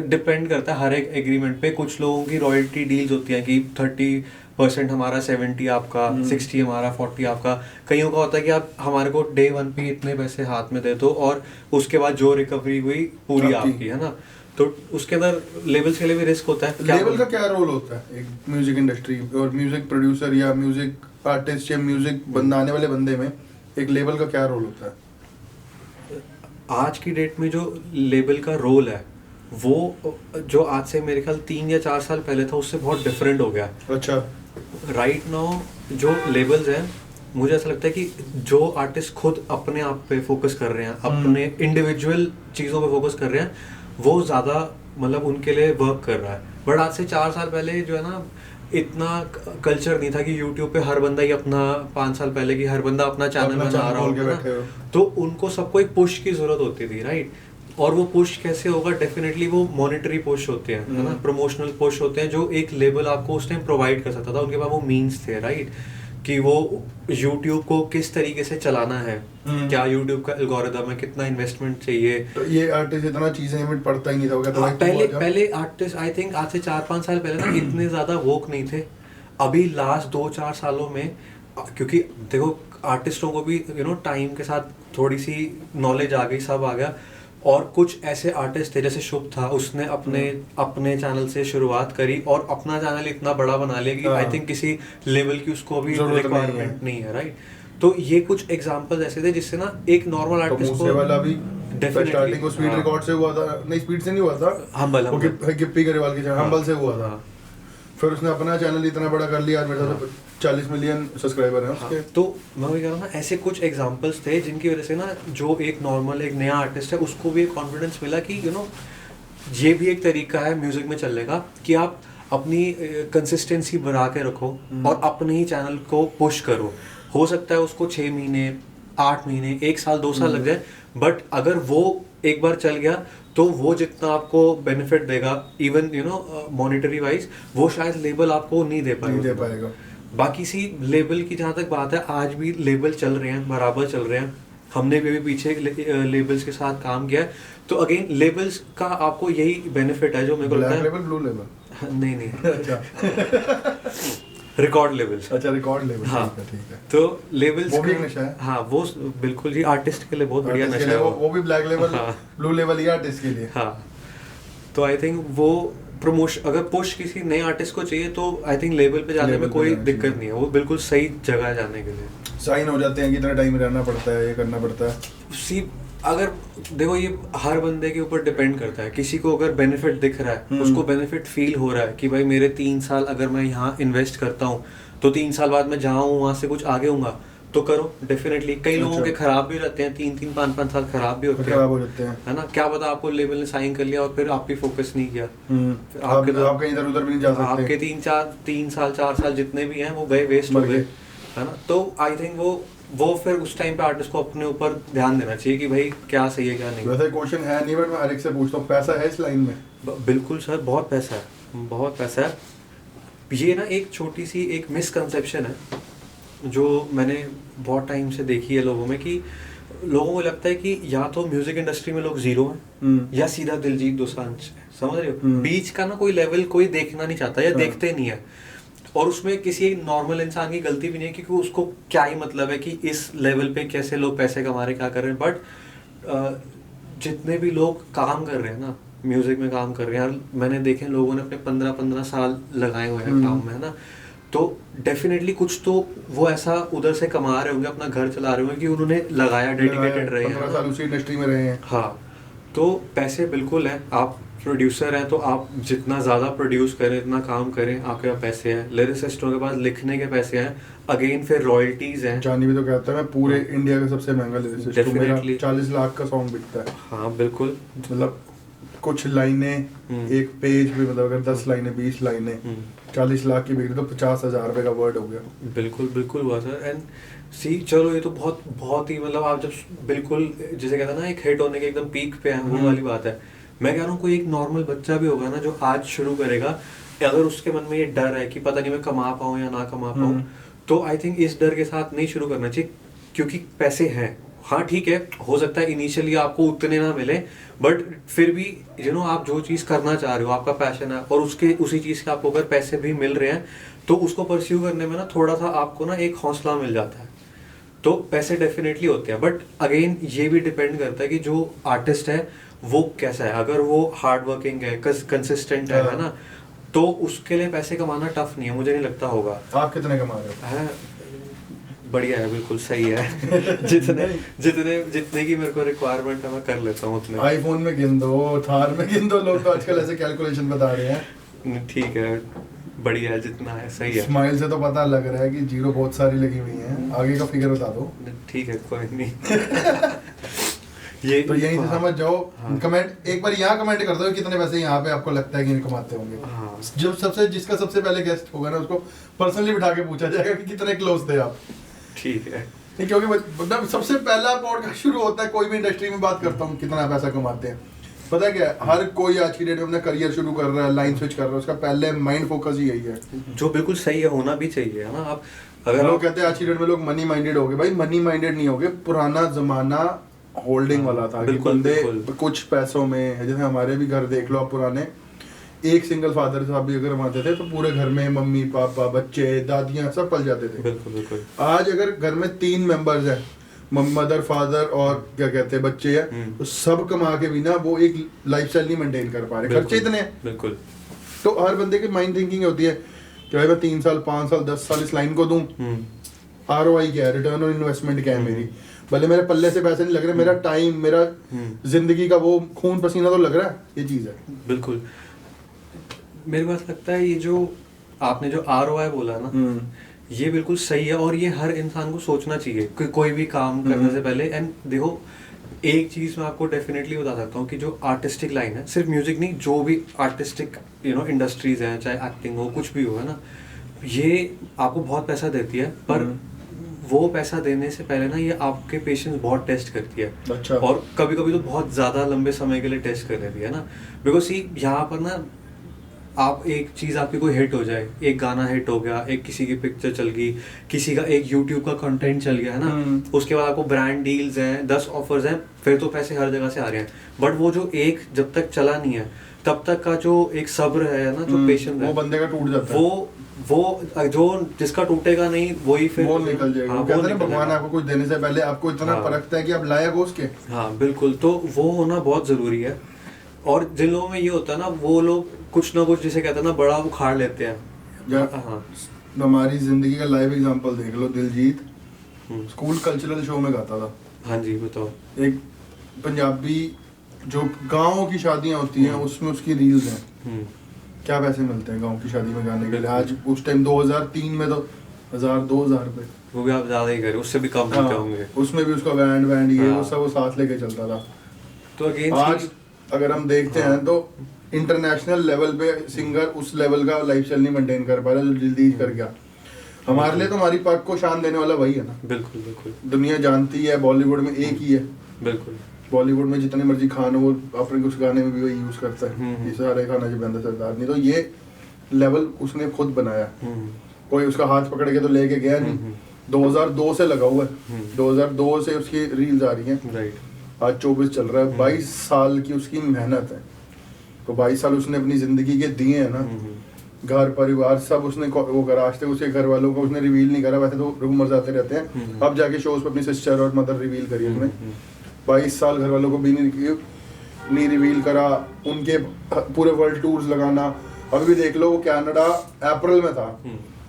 डिपेंड करता है हर एक एग्रीमेंट पे। कुछ लोगों की रॉयल्टी डील्स होती हैं कि 30% हमारा, 70 आपका, 60 हमारा, 40 आपका। कईयों का होता है कि आप हमारे को डे वन पे इतने पैसे हाथ में दे दो और उसके बाद जो रिकवरी हुई पूरी आपकी, है ना। तो उसके अंदर लेबल्स के लिए भी रिस्क होता है। लेबल का क्या रोल होता है एक म्यूजिक इंडस्ट्री और म्यूजिक प्रोड्यूसर या म्यूजिक आर्टिस्ट या म्यूजिक बनाने वाले बंदे में, एक लेबल का क्या रोल होता है? आज की डेट में जो लेबल का रोल है वो जो आज से मेरे ख्याल 3 या 4 साल पहले था उससे बहुत डिफरेंट हो गया। अच्छा। राइट नाउ जो लेबल्स हैं, मुझे ऐसा लगता है कि जो आर्टिस्ट खुद अपने आप पे फोकस कर रहे हैं, अपने इंडिविजुअल चीज़ों पे फोकस कर रहे हैं, वो ज़्यादा मतलब उनके लिए वर्क कर रहा है। बट आज से 4 साल पहले जो है ना, इतना कल्चर नहीं था कि यूट्यूब पे हर बंदा ही अपना, 5 साल पहले की हर बंदा अपना चैनल बना रहा होगा, तो उनको सबको एक पुश की जरूरत होती थी, राइट। और वो पुश कैसे होगा? डेफिनेटली वो मॉनेटरी पुश होते हैं, है ना, प्रमोशनल पुश होते हैं, जो एक लेबल आपको उस टाइम प्रोवाइड कर सकता था। उनके पास वो मीन्स थे, राइट, कि वो YouTube को किस तरीके से चलाना है, क्या YouTube का एल्गोरिथम है, कितना इन्वेस्टमेंट चाहिए। तो ये आर्टिस्ट इतना चीजें में पढ़ता ही नहीं था, तो पहले आर्टिस्ट आई थिंक आज से 4-5 साल पहले ना इतने ज्यादा वोक नहीं थे। अभी लास्ट 2-4 सालों में, क्योंकि देखो आर्टिस्टों को भी यू नो टाइम के साथ थोड़ी सी नॉलेज आ गई, सब आ गया। और कुछ ऐसे आर्टिस्ट थे जैसे शुभ था, उसने अपने चैनल से शुरुआत करी और अपना चैनल इतना बड़ा बना लिया कि आई थिंक किसी लेवल की उसको अभी रिक्वायरमेंट नहीं है, राइट। तो ये कुछ एग्जांपल्स ऐसे थे जिससे ना एक नॉर्मल आर्टिस्ट को वाला भी स्टार्टिंग को स्पीड रिकॉर्ड से हुआ था, नहीं स्पीड से नहीं हुआ था, हम्बल गिप्पी गरेवाल के चैनल हम्बल से हुआ था। फिर उसने अपना चैनल इतना बड़ा कर लिया, मेरे साथ 40 मिलियन सब्सक्राइबर हैं उसके। तो मैं वही कह रहा हूँ ना, ऐसे कुछ एग्जांपल्स थे जिनकी वजह से ना जो एक नॉर्मल एक नया आर्टिस्ट है उसको भी एक कॉन्फिडेंस मिला कि यू नो ये भी एक तरीका है म्यूजिक में चलने का कि आप अपनी कंसिस्टेंसी बढ़ा के रखो और अपने ही चैनल को पुश करो। हो सकता है उसको 6 महीने 8 महीने 1 साल 2 साल लग जाए, बट अगर वो एक बार चल गया तो वो जितना आपको बेनिफिट देगा इवन मॉनेटरी वाइज, वो शायद लेबल आपको नहीं दे पाएगा। बाकी सी लेबल की जहाँ तक बात है, आज भी लेबल चल रहे हैं, बराबर चल रहे हैं। हमने भी पीछे लेबल्स के साथ काम किया है, तो अगेन लेबल्स का आपको यही बेनिफिट है जो मेरे को लगता है। लेबल, ब्लू लेबल नहीं अच्छा रिकॉर्ड लेबल्स। अच्छा, रिकॉर्ड लेबल। हाँ, ठीक है। तो लेबल्स वो भी एक नशा है। हाँ, वो बिल्कुल ही आर्टिस्ट के लिए बहुत बढ़िया नशा है। वो भी ब्लैक लेबल, हाँ, ब्लू लेबल ही आर्टिस्ट के लिए। हाँ, तो आई थिंक वो प्रमोशन अगर पुश किसी नए आर्टिस्ट को चाहिए तो आई थिंक लेबल पे जाने में कोई दिक्कत नहीं है, वो बिल्कुल सही जगह है जाने के लिए। साइन हो जाते हैं, कितना टाइम रहना पड़ता है, ये करना पड़ता है। सी अगर देखो, ये हर बंदे के ऊपर डिपेंड करता है। किसी को अगर बेनिफिट दिख रहा है, उसको बेनिफिट फील हो रहा है कि भाई मेरे 3 साल अगर मैं यहाँ इन्वेस्ट करता हूँ तो 3 साल बाद मैं जहाँ हूँ वहाँ से कुछ आगे होऊंगा, तो करो डेफिनेटली। कई लोगों के खराब भी रहते हैं, 3-3 5-5 साल खराब भी होते हैं, है ना। क्या पता आपको लेवल ने साइन कर लिया और फिर आप भी फोकस नहीं किया, आप कहीं इधर उधर भी नहीं जा सकते, आपके 3 साल 4 साल जितने भी हैं वो गए, वेस्ट हो गए, है ना। तो आई थिंक वो फिर उस टाइम पे आर्टिस्ट को अपने ऊपर ध्यान देना चाहिए कि भाई क्या सही है क्या नहीं। वैसे क्वेश्चन है नहीं, बट मैं हर एक से पूछता हूँ, पैसा है इस लाइन में? बिल्कुल सर, बहुत पैसा है, बहुत पैसा है। ये ना एक छोटी सी एक मिसकंसेप्शन है जो मैंने बहुत टाइम से देखी है लोगों में, कि लोगों को लगता है कि या तो म्यूजिक इंडस्ट्री में लोग जीरो हैं या सीधा दिलजीत दोसांझ, समझ रहे हो। बीच का ना कोई लेवल कोई देखना नहीं चाहता या देखते नहीं है। और उसमें किसी नॉर्मल इंसान की गलती भी नहीं है, क्योंकि उसको क्या ही मतलब है कि इस लेवल पे कैसे लोग पैसे कमा रहे, क्या कर रहे हैं। बट जितने भी लोग काम कर रहे हैं ना, म्यूजिक में काम कर रहे हैं, मैंने देखे लोगों ने अपने 15-15 साल लगाए हुए हैं काम में, है ना। तो डेफिनेटली कुछ तो वो ऐसा उधर से कमा रहे होंगे, अपना घर चला रहे होंगे कि उन्होंने लगाया, डेडिकेटेड रहे हैं, 15 साल उसी इंडस्ट्री में रहे हैं। हाँ, तो पैसे बिल्कुल हैं। आप प्रोड्यूसर हैं तो आप जितना ज़्यादा प्रोड्यूस करें, इतना काम करें, आपके पास पैसे हैं। लिरिसिस्टों के पास लिखने के पैसे हैं, अगेन फिर रॉयल्टीज हैं। जानी भी तो कहता है मैं पूरे इंडिया का सबसे महंगा लिरिसिस्ट हूं, मेरा 40 लाख का सॉन्ग बिकता है। हाँ बिल्कुल, मतलब कुछ लाइनें एक पेज पे, मतलब अगर 10 लाइनें 20 लाइनें 40 लाख की बिक रही तो 50,000 रुपए का वर्ड हो गया। बिल्कुल बिल्कुल हुआ सर। एंड सी चलो, ये तो बहुत बहुत ही मतलब आप जब बिल्कुल जिसे कहते हैं ना एक हिट होने के एकदम पीक पे है, वो वाली बात है। मैं कह रहा हूँ कोई एक नॉर्मल बच्चा भी होगा ना जो आज शुरू करेगा, अगर उसके मन में ये डर है कि पता नहीं मैं कमा पाऊँ या ना कमा पाऊँ, तो आई थिंक इस डर के साथ नहीं शुरू करना चाहिए, क्योंकि पैसे हैं। हाँ ठीक है, हो सकता है इनिशियली आपको उतने ना मिले, बट फिर भी आप जो चीज़ करना चाह रहे हो, आपका पैशन है, और उसी चीज़ के आपको अगर पैसे भी मिल रहे हैं तो उसको परस्यू करने में ना थोड़ा सा आपको ना एक हौसला मिल जाता है। तो पैसे डेफिनेटली होते हैं, बट अगेन ये भी डिपेंड करता है कि जो आर्टिस्ट है वो कैसा है। अगर वो हार्ड वर्किंग है, कंसिस्टेंट है ना, तो उसके लिए पैसे कमाना टफ नहीं है, मुझे नहीं लगता होगा। आप कितने कमा रहे हो? बढ़िया है, बिल्कुल सही है। जितने की मेरे को रिक्वायरमेंट है मैं कर लेता हूँ उतने। आईफोन में गिन दो, थार में गिन दो, लोग तो आजकल ऐसे कैलकुलेशन बता रहे हैं। ठीक है, बढ़िया है, जितना है सही है। स्माइल से तो पता लग रहा है कि जीरो बहुत सारी लगी हुई हैं, आगे का फिगर बता दो। ठीक है, कोई नहीं। ये तो यहीं से समझ जाओ। कमेंट एक बार यहाँ कमेंट कर दो कितने पैसे यहाँ पे आपको लगता है कि कमाते होंगे। हाँ। जब जिसका सबसे पहले गेस्ट होगा ना, उसको पर्सनली बिठा के पूछा जाएगा कि कितने क्लोज थे आप। ठीक है, नहीं, क्योंकि मतलब सबसे पहला पॉडकास्ट शुरू होता है, कोई भी इंडस्ट्री में बात करता हूँ कितना पैसा कमाते हैं। पता क्या है, हर कोई आज की डेट में अपना करियर शुरू कर रहा है, लाइन स्विच कर रहा है, उसका पहले माइंड फोकस ही यही है, जो बिल्कुल सही है, होना भी चाहिए, है ना। आप अगर लोग कहते हैं आज की डेट में लोग मनी माइंडेड हो गए, भाई मनी माइंडेड नहीं हो गए, पुराना जमाना होल्डिंग वाला था कि बंदे कुछ पैसों में, जैसे हमारे भी घर देख लो आप पुराने, एक सिंगल फादर साहब भी अगर कमाते थे तो पूरे घर में मम्मी पापा बच्चे दादियां सब पल जाते थे। बिल्कुल बिल्कुल। आज अगर घर में 3 मेंबर्स हैं, मदर फादर और क्या कहते हैं बच्चे हैं, तो सब कमा के भी ना वो एक लाइफस्टाइल नहीं मेंटेन कर पा रहे, खर्चे इतने हैं। बिल्कुल। तो हर बंदे की माइंड थिंकिंग होती है कि भाई मैं 3 साल 5 साल 10 साल इस लाइन को दूं, ROI क्या है, रिटर्न ऑन इन्वेस्टमेंट क्या है मेरी, भले मेरे पल्ले से पैसे नहीं लग रहे, मेरा टाइम, मेरा जिंदगी का वो खून पसीना तो लग रहा है, ये चीज है। बिल्कुल, मेरे पास लगता है ये जो आपने जो ROI बोला ना, ये बिल्कुल सही है, और ये हर इंसान को सोचना चाहिए कि कोई भी काम करने से पहले। एंड देखो, एक चीज़ मैं आपको डेफिनेटली बता सकता हूँ कि जो आर्टिस्टिक लाइन है, सिर्फ म्यूजिक नहीं, जो भी आर्टिस्टिक इंडस्ट्रीज हैं, चाहे एक्टिंग हो, कुछ भी हो, है ना, ये आपको बहुत पैसा देती है, पर वो पैसा देने से पहले ना ये आपके पेशेंस बहुत टेस्ट करती है। अच्छा। और कभी कभी तो बहुत ज़्यादा लंबे समय के लिए टेस्ट कर देती है ना, बिकॉज यहाँ पर ना आप एक चीज़ आपकी कोई हिट हो जाए, एक गाना हिट हो गया, एक किसी की पिक्चर चल गई, किसी का एक यूट्यूब का कंटेंट चल गया, है ना, उसके बाद आपको ब्रांड डील्स हैं, 10 ऑफर्स हैं, फिर तो पैसे हर जगह से आ रहे हैं, बट वो जो एक जब तक चला नहीं है तब तक का जो एक सब्र है ना, जो पेशेंस है, वो बंदे का टूट जाता है। वो जो जिसका टूटेगा नहीं वही फिर वो निकल जाएगा। हाँ, कहते हैं भगवान आपको कुछ देने से पहले आपको इतना हाँ, परखता है कि आप लायक हो उसके। हाँ बिल्कुल, तो वो होना बहुत ज़रूरी है। और जिन लोगों में ये होता है ना, वो लोग कुछ ना कुछ, जिसे कहते हैं ना, बड़ा उखाड़ लेते हैं। हाँ, हमारी जिंदगी का लाइव एग्जांपल देख लो, दिलजीत स्कूल कल्चरल शो में गाता था। हाँ जी, बताओ। एक पंजाबी जो गाँव की शादियाँ होती हैं उसमें उसकी रील्स हैं, क्या पैसे मिलते हैं गाँव की शादी में गाने के लिए। आज उस टाइम 2003 में तो 1000-2000 रुपए, वो भी आप ज़्यादा ही करें, उससे भी कम मिलते होंगे। उसमें भी उसका बैंड ये हाँ। वो सब वो साथ लेके चलता था। तो अगेन आज अगर हम देखते हैं तो इंटरनेशनल लेवल पे सिंगर उस लेवल का लाइफस्टाइल नहीं मेंटेन कर पा रहा जो दिलजीत कर गया। हमारे लिए तो हमारी पग को शान देने वाला वही है ना। बिल्कुल बिल्कुल, दुनिया जानती है बॉलीवुड में एक ही है। बिल्कुल, बॉलीवुड में जितने मर्जी खान हो, वो अपने उस गाने में भी वही यूज करता है, ये सारे खाना जो बंदा सरदार। नहीं तो ये लेवल उसने खुद बनाया, कोई उसका हाथ पकड़ के तो लेके गया नहीं। 2002 से लगा हुआ है, 2002 से उसकी रील्स आ रही हैं, राइट। आज 24 चल रहा है। 22 साल की उसकी मेहनत है, तो 22 साल उसने अपनी जिंदगी के दिए हैं ना। घर परिवार सब उसने वो करा। आज तक उसके घर वालों को उसने रिवील नहीं करा, वैसे तो रूमर्स आते रहते हैं। अब जाके शोज पे अपनी सिस्टर और मदर रिवील करी उसने। 22 साल घर वालों को भी नहीं रिवील करा। उनके पूरे वर्ल्ड टूर्स लगाना, अभी भी देख लो, वो कनाडा अप्रैल में था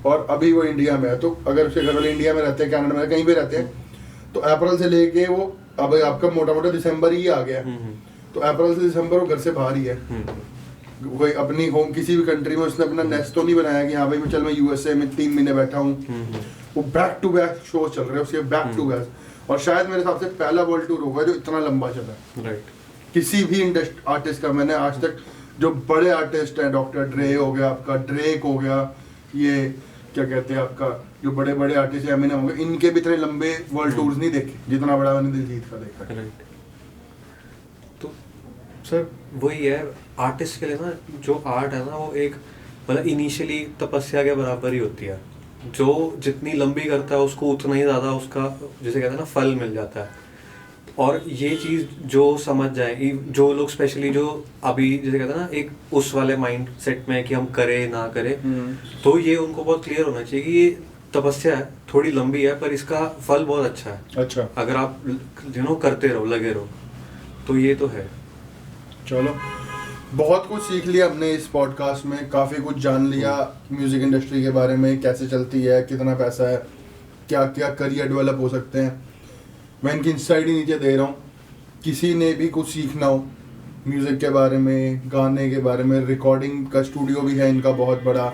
और अभी वो इंडिया में है। तो अगर उसके घर वाले इंडिया में रहते हैं, कनाडा में कहीं भी रहते हैं, तो अप्रैल से लेके वो अब आपका मोटा मोटा दिसंबर ही आ गया। तो अप्रैल से दिसंबर वो घर से बाहर ही है। कोई अपनी होम किसी भी कंट्री में उसने अपना नेस्ट तो नहीं बनाया कि हाँ भाई मैं चल मैं यूएसए में 3 महीने बैठा हूँ। वो बैक टू बैक शो चल रहे हैं उसके, बैक टू बैक। और शायद मेरे हिसाब से पहला वर्ल्ड टूर होगा जो इतना लंबा चला है, राइट, किसी भी आर्टिस्ट का। मैंने आज तक जो बड़े आर्टिस्ट हैं, डॉक्टर ड्रे हो गया, आपका ड्रेक हो गया, ये क्या कहते हैं आपका, जो बड़े बड़े आर्टिस्ट हैं, एमिनेम हो गया, इनके भी इतने लंबे वर्ल्ड टूर्स नहीं देखे जितना बड़ा मैंने दिलजीत का देखा। राइट। तो सर वही है, आर्टिस्ट के लिए ना जो आर्ट है ना, वो एक मतलब इनिशियली तपस्या के बराबर ही होती है। जो जितनी लंबी करता है उसको उतना ही ज़्यादा उसका, जैसे कहते हैं ना, फल मिल जाता है। और ये चीज़ जो समझ जाए, जो लोग स्पेशली जो अभी जैसे कहते हैं ना, एक उस वाले माइंड सेट में कि हम करें ना करें, तो ये उनको बहुत क्लियर होना चाहिए कि ये तपस्या है, थोड़ी लंबी है, पर इसका फल बहुत अच्छा है। अच्छा, अगर आप करते रहो, लगे रहो, तो ये तो है। चलो, बहुत कुछ सीख लिया हमने इस पॉडकास्ट में, काफ़ी कुछ जान लिया म्यूज़िक इंडस्ट्री के बारे में, कैसे चलती है, कितना पैसा है, क्या क्या करियर डेवलप हो सकते हैं। मैं इनकी इंसाइट ही नीचे दे रहा हूँ। किसी ने भी कुछ सीखना हो म्यूज़िक के बारे में, गाने के बारे में, रिकॉर्डिंग का स्टूडियो भी है इनका बहुत बड़ा,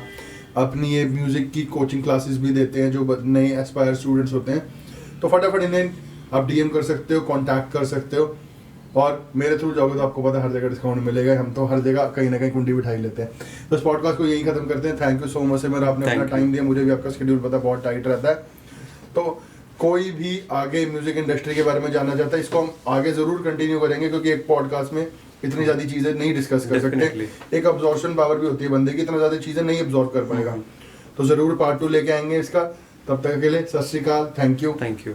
अपनी ये म्यूज़िक की कोचिंग क्लासेस भी देते हैं जो नए एस्पायर स्टूडेंट्स होते हैं। तो फटाफट इन्हें आप DM कर सकते हो, कॉन्टैक्ट कर सकते हो, और मेरे थ्रू जाओगे तो आपको पता है हर जगह डिस्काउंट मिलेगा। हम तो हर जगह कहीं ना कहीं कुंडी बिठाई लेते हैं। तो इस पॉडकास्ट को यही खत्म करते हैं। थैंक यू सो मच मेरा, आपने अपना टाइम दिया। मुझे भी आपका शेड्यूल पता बहुत टाइट रहता है, तो कोई भी आगे म्यूजिक इंडस्ट्री के बारे में जानना चाहता है, इसको हम आगे जरूर कंटिन्यू करेंगे, क्योंकि एक पॉडकास्ट में इतनी ज़्यादा चीज़ें नहीं डिस्कस कर सकते। एक अब्जॉर्प्शन पावर भी होती है बंदे की, इतना ज़्यादा चीज़ें नहीं अब्जॉर्व कर पाएगा। तो ज़रूर पार्ट 2 लेके आएंगे इसका। तब तक के लिए सत श्री अकाल, थैंक यू।